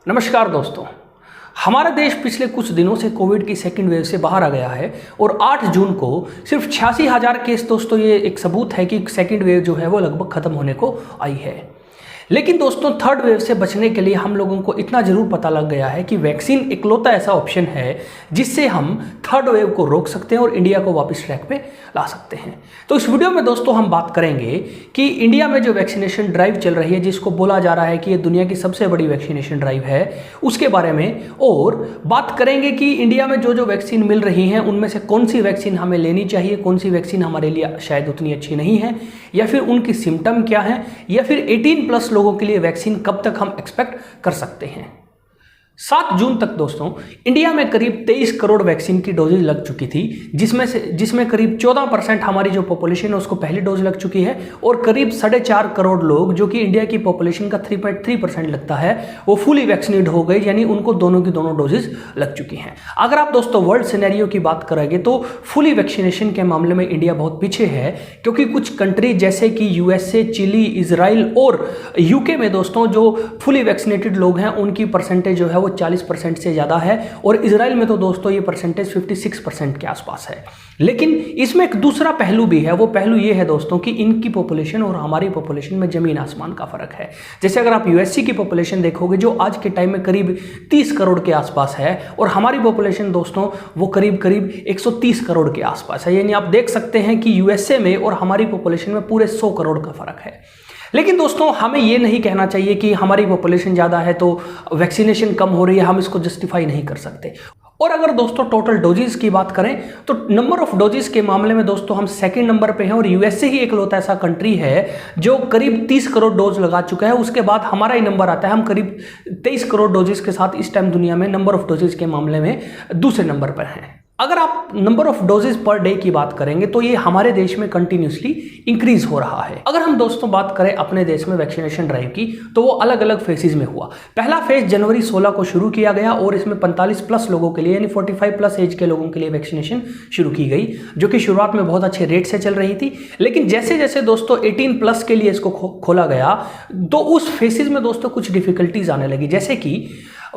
नमस्कार दोस्तों, हमारा देश पिछले कुछ दिनों से कोविड की सेकेंड वेव से बाहर आ गया है और 8 जून को सिर्फ 86,000 केस। दोस्तों ये एक सबूत है कि सेकेंड वेव जो है वो लगभग खत्म होने को आई है। लेकिन दोस्तों थर्ड वेव से बचने के लिए हम लोगों को इतना जरूर पता लग गया है कि वैक्सीन इकलौता ऐसा ऑप्शन है जिससे हम थर्ड वेव को रोक सकते हैं और इंडिया को वापस ट्रैक पे ला सकते हैं। तो इस वीडियो में दोस्तों हम बात करेंगे कि इंडिया में जो वैक्सीनेशन ड्राइव चल रही है, जिसको बोला जा रहा है कि ये दुनिया की सबसे बड़ी वैक्सीनेशन ड्राइव है, उसके बारे में, और बात करेंगे कि इंडिया में जो जो वैक्सीन मिल रही हैं उनमें से कौन सी वैक्सीन हमें लेनी चाहिए, कौन सी वैक्सीन हमारे लिए शायद उतनी अच्छी नहीं है, या फिर उनकी सिम्टम क्या है, या फिर 18+ लोगों के लिए वैक्सीन कब तक हम एक्सपेक्ट कर सकते हैं। 7 जून तक दोस्तों इंडिया में करीब 23 करोड़ वैक्सीन की डोजेज लग चुकी थी, जिसमें करीब 14% हमारी जो पॉपुलेशन है उसको पहली डोज लग चुकी है, और करीब 4.5 करोड़ लोग, जो कि इंडिया की पॉपुलेशन का 3.3% लगता है, वो फुली वैक्सीनेट हो गए, यानी उनको दोनों की दोनों डोजेज लग चुकी हैं। अगर आप दोस्तों वर्ल्ड सिनेरियो की बात करेंगे तो फुली वैक्सीनेशन के मामले में इंडिया बहुत पीछे है, क्योंकि कुछ कंट्री जैसे कि यूएसए, चिली, इजराइल और यूके में दोस्तों जो फुली वैक्सीनेटेड लोग हैं उनकी परसेंटेज जो है वो 40% से ज़्यादा है, और इजराइल में तो दोस्तों ये परसेंटेज 56% के आसपास है। लेकिन इसमें एक दूसरा पहलू भी है, वो पहलू ये है दोस्तों कि इनकी पॉपुलेशन और हमारी पॉपुलेशन में ज़मीन आसमान का फ़र्क है। जैसे अगर आप यूएसए की पॉपुलेशन देखोगे जो आज के टाइम में करीब 30 करोड़ के आसपास है, और हमारी पॉपुलेशन दोस्तों वो करीब 130 करोड़ के आसपास है, यानी आप देख सकते हैं कि यूएसए में और हमारी पॉपुलेशन में पूरे 100 करोड़ का फ़र्क है। लेकिन दोस्तों हमें ये नहीं कहना चाहिए कि हमारी पॉपुलेशन ज़्यादा है तो वैक्सीनेशन कम हो रही है, हम इसको जस्टिफाई नहीं कर सकते। और अगर दोस्तों टोटल डोजेस की बात करें तो नंबर ऑफ डोजेस के मामले में दोस्तों हम सेकंड नंबर पे हैं, और यूएसए ही एकलौता ऐसा कंट्री है जो करीब 30 करोड़ डोज लगा चुका है। उसके बाद हमारा ही नंबर आता है, हम करीब 23 करोड़ डोजेस के साथ इस टाइम दुनिया में नंबर ऑफ डोजेस के मामले में दूसरे नंबर पर हैं। अगर आप number of doses per day की बात करेंगे तो ये हमारे देश में कंटिन्यूसली इंक्रीज हो रहा है। अगर हम दोस्तों बात करें अपने देश में वैक्सीनेशन ड्राइव की तो वो अलग अलग फेजेस में हुआ। पहला फेज जनवरी 16 को शुरू किया गया और इसमें 45+ लोगों के लिए, यानी 45+ एज के लोगों के लिए वैक्सीनेशन शुरू की गई, जो कि शुरुआत में बहुत अच्छे रेट से चल रही थी। लेकिन जैसे जैसे दोस्तों 18+ के लिए इसको खोला गया तो उस फेजेस में दोस्तों कुछ डिफिकल्टीज आने लगी, जैसे कि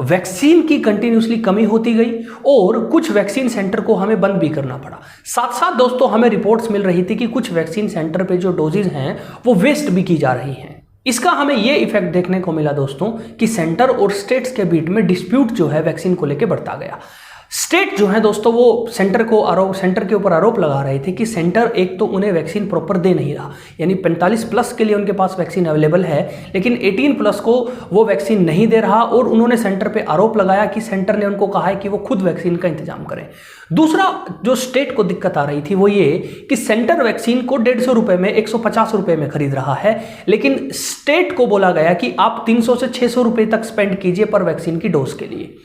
वैक्सीन की कंटिन्यूसली कमी होती गई और कुछ वैक्सीन सेंटर को हमें बंद भी करना पड़ा। साथ साथ दोस्तों हमें रिपोर्ट्स मिल रही थी कि कुछ वैक्सीन सेंटर पे जो डोजेज हैं वो वेस्ट भी की जा रही हैं। इसका हमें ये इफेक्ट देखने को मिला दोस्तों कि सेंटर और स्टेट्स के बीच में डिस्प्यूट जो है वैक्सीन को लेकर बढ़ता गया। स्टेट जो है दोस्तों वो सेंटर के ऊपर आरोप लगा रहे थे कि सेंटर एक तो उन्हें वैक्सीन प्रॉपर दे नहीं रहा, यानी 45+ के लिए उनके पास वैक्सीन अवेलेबल है लेकिन 18+ को वो वैक्सीन नहीं दे रहा, और उन्होंने सेंटर पे आरोप लगाया कि सेंटर ने उनको कहा है कि वो खुद वैक्सीन का इंतजाम करें। दूसरा जो स्टेट को दिक्कत आ रही थी वो ये कि सेंटर वैक्सीन को 150 रुपये में, 150 रुपये में खरीद रहा है, लेकिन स्टेट को बोला गया कि आप 300 से 600 रुपये तक स्पेंड कीजिए पर वैक्सीन की डोज के लिए।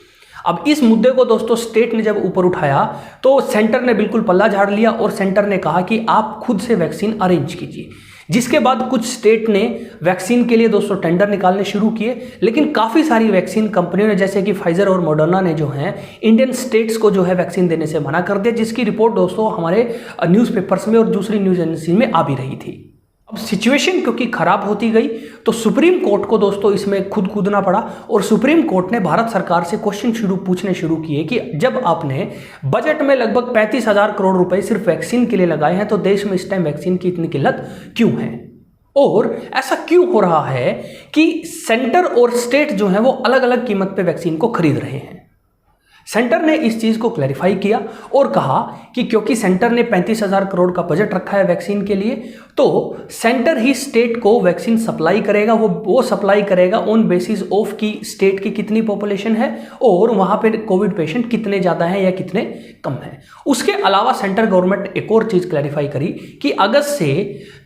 अब इस मुद्दे को दोस्तों स्टेट ने जब ऊपर उठाया तो सेंटर ने बिल्कुल पल्ला झाड़ लिया और सेंटर ने कहा कि आप खुद से वैक्सीन अरेंज कीजिए। जिसके बाद कुछ स्टेट ने वैक्सीन के लिए दोस्तों टेंडर निकालने शुरू किए, लेकिन काफ़ी सारी वैक्सीन कंपनियों ने जैसे कि फाइजर और मॉडर्ना ने जो है इंडियन स्टेट्स को जो है वैक्सीन देने से मना कर दिया, जिसकी रिपोर्ट दोस्तों हमारे न्यूज़पेपर्स में और दूसरी न्यूज़ एजेंसी में आ भी रही थी। अब सिचुएशन क्योंकि खराब होती गई तो सुप्रीम कोर्ट को दोस्तों इसमें खुद कूदना पड़ा, और सुप्रीम कोर्ट ने भारत सरकार से क्वेश्चन पूछने शुरू किए कि जब आपने बजट में लगभग 35,000 करोड़ रुपए सिर्फ वैक्सीन के लिए लगाए हैं तो देश में इस टाइम वैक्सीन की इतनी किल्लत क्यों है, और ऐसा क्यों हो रहा है कि सेंटर और स्टेट जो है वो अलग अलग कीमत पे वैक्सीन को खरीद रहे हैं। सेंटर ने इस चीज़ को क्लैरिफाई किया और कहा कि क्योंकि सेंटर ने 35,000 करोड़ का बजट रखा है वैक्सीन के लिए, तो सेंटर ही स्टेट को वैक्सीन सप्लाई करेगा। वो सप्लाई करेगा ऑन बेसिस ऑफ की स्टेट की कितनी पॉपुलेशन है और वहाँ पे कोविड पेशेंट कितने ज़्यादा हैं या कितने कम हैं। उसके अलावा सेंट्रल गवर्नमेंट एक और चीज़ क्लैरिफाई करी कि अगस्त से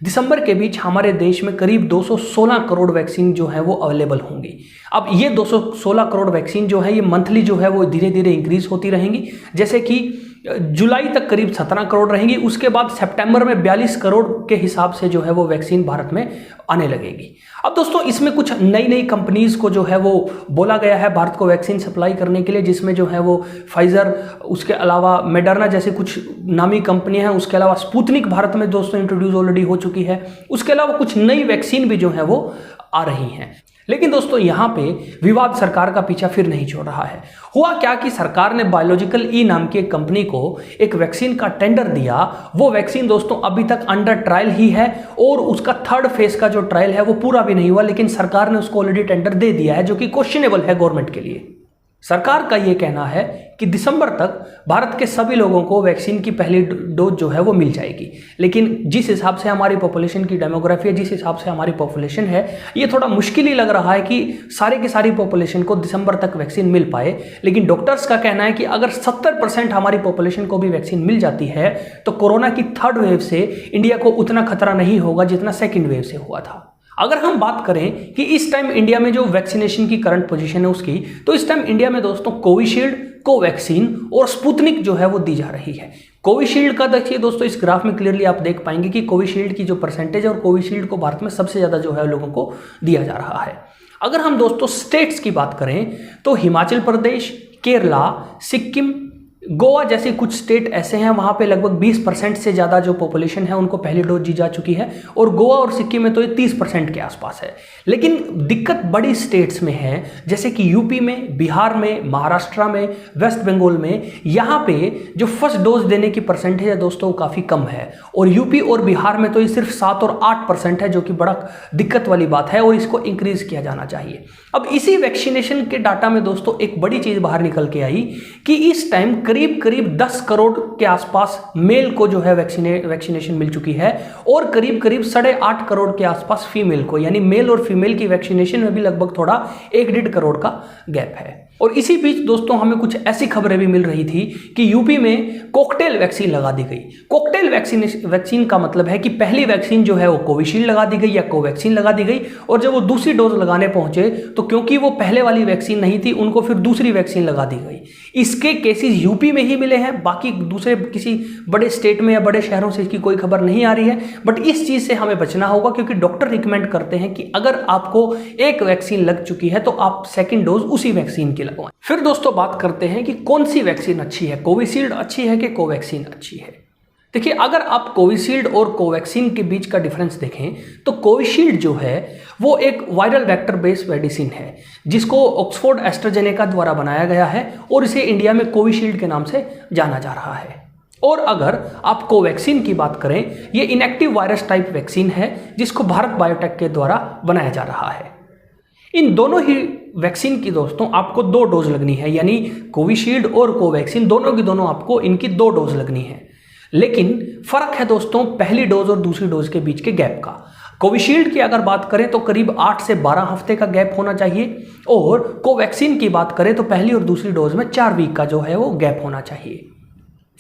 दिसंबर के बीच हमारे देश में करीब 216 करोड़ वैक्सीन जो है वो अवेलेबल होंगी। अब ये 216 करोड़ वैक्सीन जो है ये मंथली जो है वो धीरे धीरे इंक्रीज होती रहेंगी, जैसे कि जुलाई तक करीब 17 करोड़ रहेंगी, उसके बाद सितंबर में 42 करोड़ के हिसाब से जो है वो वैक्सीन भारत में आने लगेगी। अब दोस्तों इसमें कुछ नई नई कंपनीज को जो है वो बोला गया है भारत को वैक्सीन सप्लाई करने के लिए, जिसमें जो है वो फाइजर, उसके अलावा मेडर्ना जैसे कुछ नामी कंपनियां हैं, उसके अलावा स्पुतनिक भारत में दोस्तों इंट्रोड्यूस ऑलरेडी हो चुकी है, उसके अलावा कुछ नई वैक्सीन भी जो है वो आ रही हैं। लेकिन दोस्तों यहाँ पे विवाद सरकार का पीछा फिर नहीं छोड़ रहा है। हुआ क्या कि सरकार ने बायोलॉजिकल ई नाम की एक कंपनी को एक वैक्सीन का टेंडर दिया। वो वैक्सीन दोस्तों अभी तक अंडर ट्रायल ही है और उसका थर्ड फेज का जो ट्रायल है वो पूरा भी नहीं हुआ, लेकिन सरकार ने उसको ऑलरेडी टेंडर दे दिया है, जो कि क्वेश्चनेबल है गवर्नमेंट के लिए। सरकार का ये कहना है कि दिसंबर तक भारत के सभी लोगों को वैक्सीन की पहली डोज जो है वो मिल जाएगी। लेकिन जिस हिसाब से हमारी पॉपुलेशन की डेमोग्राफी है, जिस हिसाब से हमारी पॉपुलेशन है, ये थोड़ा मुश्किल ही लग रहा है कि सारे की सारी पॉपुलेशन को दिसंबर तक वैक्सीन मिल पाए। लेकिन डॉक्टर्स का कहना है कि अगर 70% हमारी पॉपुलेशन को भी वैक्सीन मिल जाती है तो कोरोना की थर्ड वेव से इंडिया को उतना खतरा नहीं होगा जितना सेकेंड वेव से हुआ था। अगर हम बात करें कि इस टाइम इंडिया में जो वैक्सीनेशन की करंट पोजीशन है उसकी, तो इस टाइम इंडिया में दोस्तों कोविशील्ड, कोवैक्सीन और स्पुतनिक जो है वो दी जा रही है। कोविशील्ड का देखिए दोस्तों, इस ग्राफ में क्लियरली आप देख पाएंगे कि कोविशील्ड की जो परसेंटेज है और कोविशील्ड को भारत में सबसे ज़्यादा जो है लोगों को दिया जा रहा है। अगर हम दोस्तों स्टेट्स की बात करें तो हिमाचल प्रदेश, केरला, सिक्किम, गोवा जैसे कुछ स्टेट ऐसे हैं वहाँ पे लगभग 20% से ज़्यादा जो पॉपुलेशन है उनको पहली डोज दी जा चुकी है, और गोवा और सिक्किम में तो ये 30% के आसपास है। लेकिन दिक्कत बड़ी स्टेट्स में है, जैसे कि यूपी में, बिहार में, महाराष्ट्र में, वेस्ट बंगाल में। यहाँ पे जो फर्स्ट डोज देने की परसेंटेज है दोस्तों वो काफ़ी कम है, और यूपी और बिहार में तो ये सिर्फ 7 और 8% है, जो कि बड़ा दिक्कत वाली बात है और इसको इंक्रीज किया जाना चाहिए। अब इसी वैक्सीनेशन के डाटा में दोस्तों एक बड़ी चीज़ बाहर निकल के आई कि इस टाइम करीब 10 करोड़ के आसपास मेल को जो है वैक्सीनेशन मिल चुकी है, और करीब 8.5 करोड़ के आसपास फीमेल को, यानी मेल और फीमेल की वैक्सीनेशन में भी लगभग थोड़ा 1-1.5 करोड़ का गैप है। और इसी बीच दोस्तों हमें कुछ ऐसी खबरें भी मिल रही थी कि यूपी में कॉकटेल वैक्सीन लगा दी गई। कॉकटेल वैक्सीन का मतलब है कि पहली वैक्सीन जो है वो कोविशील्ड लगा दी गई या कोवैक्सीन लगा दी गई, और जब वो दूसरी डोज लगाने पहुंचे तो क्योंकि वो पहले वाली वैक्सीन नहीं थी उनको फिर दूसरी वैक्सीन लगा दी गई। इसके केसेस यूपी में ही मिले हैं, बाकी दूसरे किसी बड़े स्टेट में या बड़े शहरों से इसकी कोई खबर नहीं आ रही है। बट इस चीज़ से हमें बचना होगा, क्योंकि डॉक्टर रिकमेंड करते हैं कि अगर आपको एक वैक्सीन लग चुकी है तो आप सेकेंड डोज उसी वैक्सीन की लगवाएं। फिर दोस्तों बात करते हैं कि कौन सी वैक्सीन अच्छी है, कोविशील्ड अच्छी है कि कोवैक्सीन अच्छी है। देखिए, अगर आप कोविशील्ड और कोवैक्सीन के बीच का डिफरेंस देखें तो कोविशील्ड जो है वो एक वायरल वेक्टर बेस्ड मेडिसिन है, जिसको ऑक्सफोर्ड एस्ट्राजेनेका द्वारा बनाया गया है और इसे इंडिया में कोविशील्ड के नाम से जाना जा रहा है। और अगर आप कोवैक्सीन की बात करें, ये इनएक्टिव वायरस टाइप वैक्सीन है जिसको भारत बायोटेक के द्वारा बनाया जा रहा है। इन दोनों ही वैक्सीन की दोस्तों आपको 2 डोज लगनी है, यानी कोविशील्ड और कोवैक्सीन दोनों की दोनों आपको इनकी 2 डोज लगनी है। लेकिन फर्क है दोस्तों पहली डोज और दूसरी डोज के बीच के गैप का। कोविशील्ड की अगर बात करें तो करीब 8 से 12 हफ्ते का गैप होना चाहिए, और कोवैक्सीन की बात करें तो पहली और दूसरी डोज में 4 वीक का जो है वो गैप होना चाहिए।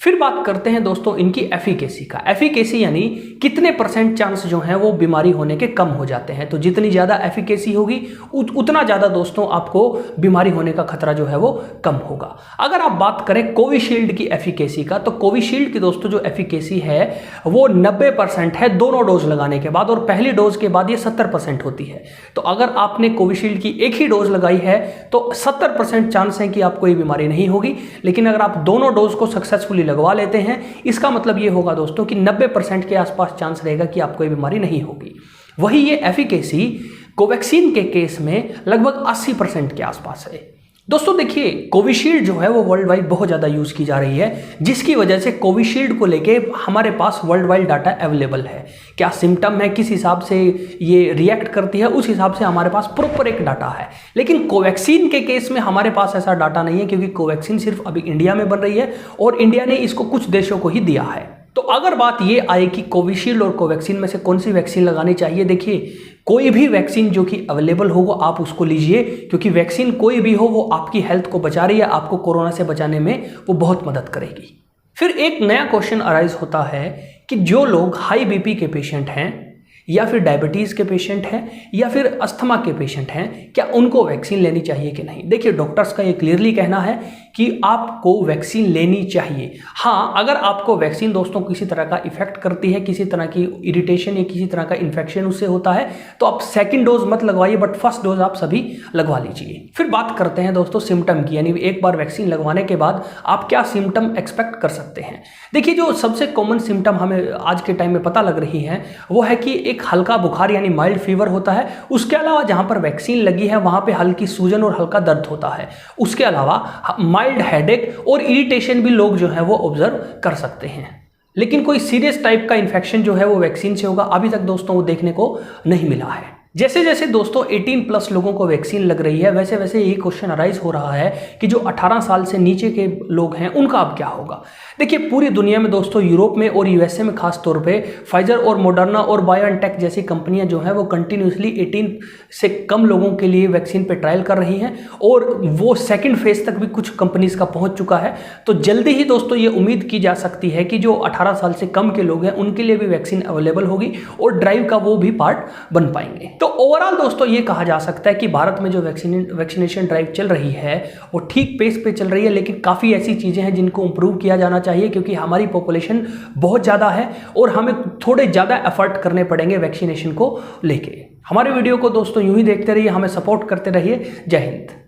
फिर बात करते हैं दोस्तों इनकी एफिकेसी का। एफिकेसी यानी कितने % चांस जो हैं वो बीमारी होने के कम हो जाते हैं। तो जितनी ज़्यादा एफिकेसी होगी उतना ज़्यादा दोस्तों आपको बीमारी होने का खतरा जो है वो कम होगा। अगर आप बात करें कोविशील्ड की एफिकेसी का, तो कोविशील्ड की दोस्तों जो एफिकेसी है वो 90% है दोनों डोज लगाने के बाद, और पहली डोज के बाद ये 70% होती है। तो अगर आपने कोविशील्ड की एक ही डोज लगाई है तो 70% चांस है कि आपको ये बीमारी नहीं होगी। लेकिन अगर आप दोनों डोज को सक्सेसफुली लगवा लेते हैं, इसका मतलब ये होगा दोस्तों कि 90% के आसपास चांस रहेगा कि आपको ये बीमारी नहीं होगी। वही ये एफिकेसी कोवैक्सीन के केस में लगभग 80% के आसपास है। दोस्तों देखिए, कोविशील्ड जो है वो वर्ल्ड वाइड बहुत ज़्यादा यूज़ की जा रही है, जिसकी वजह से कोविशील्ड को लेके हमारे पास वर्ल्ड वाइड डाटा अवेलेबल है। क्या सिम्टम है, किस हिसाब से ये रिएक्ट करती है, उस हिसाब से हमारे पास प्रॉपर एक डाटा है। लेकिन कोवैक्सीन के केस में हमारे पास ऐसा डाटा नहीं है, क्योंकि कोवैक्सीन सिर्फ अभी इंडिया में बन रही है और इंडिया ने इसको कुछ देशों को ही दिया है। तो अगर बात ये आए कि कोविशील्ड और कोवैक्सीन में से कौन सी वैक्सीन लगानी चाहिए, देखिए कोई भी वैक्सीन जो कि अवेलेबल हो वो आप उसको लीजिए, क्योंकि वैक्सीन कोई भी हो वो आपकी हेल्थ को बचा रही है, आपको कोरोना से बचाने में वो बहुत मदद करेगी। फिर एक नया क्वेश्चन अराइज होता है कि जो लोग हाई बीपी के पेशेंट हैं, या फिर डायबिटीज़ के पेशेंट हैं, या फिर अस्थमा के पेशेंट हैं, क्या उनको वैक्सीन लेनी चाहिए कि नहीं। देखिए, डॉक्टर्स का ये क्लियरली कहना है कि आपको वैक्सीन लेनी चाहिए। हाँ, अगर आपको वैक्सीन दोस्तों किसी तरह का इफेक्ट करती है, किसी तरह की इरिटेशन या किसी तरह का इन्फेक्शन उससे होता है, तो आप सेकंड डोज मत लगवाइए, बट फर्स्ट डोज आप सभी लगवा लीजिए। फिर बात करते हैं दोस्तों सिम्टम की, यानी एक बार वैक्सीन लगवाने के बाद आप क्या सिम्टम एक्सपेक्ट कर सकते हैं। देखिए, जो सबसे कॉमन सिम्टम हमें आज के टाइम में पता लग रही है वो है कि एक हल्का बुखार यानी माइल्ड फीवर होता है। उसके अलावा जहां पर वैक्सीन लगी है वहां पे हल्की सूजन और हल्का दर्द होता है। उसके अलावा माइल्ड हेडेक और इरिटेशन भी लोग जो है वो ऑब्जर्व कर सकते हैं, लेकिन कोई सीरियस टाइप का इन्फेक्शन जो है वो वैक्सीन से होगा अभी तक दोस्तों वो देखने को नहीं मिला है। जैसे जैसे दोस्तों 18+ लोगों को वैक्सीन लग रही है, वैसे वैसे यही क्वेश्चन अराइज हो रहा है कि जो 18 साल से नीचे के लोग हैं उनका अब क्या होगा। देखिए, पूरी दुनिया में दोस्तों, यूरोप में और यूएसए में खास तौर पे फाइजर और मॉडर्ना और बायोएनटेक जैसी कंपनियां जो हैं वो कंटिन्यूसली 18 से कम लोगों के लिए वैक्सीन पे ट्रायल कर रही हैं और वो सेकेंड फेज तक भी कुछ कंपनीज का पहुंच चुका है। तो जल्दी ही दोस्तों ये उम्मीद की जा सकती है कि जो 18 साल से कम के लोग हैं उनके लिए भी वैक्सीन अवेलेबल होगी और ड्राइव का वो भी पार्ट बन पाएंगे। तो ओवरऑल दोस्तों ये कहा जा सकता है कि भारत में जो वैक्सीनेशन ड्राइव चल रही है वो ठीक पेस पे चल रही है, लेकिन काफ़ी ऐसी चीज़ें हैं जिनको इंप्रूव किया जाना चाहिए, क्योंकि हमारी पॉपुलेशन बहुत ज़्यादा है और हमें थोड़े ज़्यादा एफर्ट करने पड़ेंगे वैक्सीनेशन को लेके। हमारे वीडियो को दोस्तों यूं ही देखते रहिए, हमें सपोर्ट करते रहिए। जय हिंद।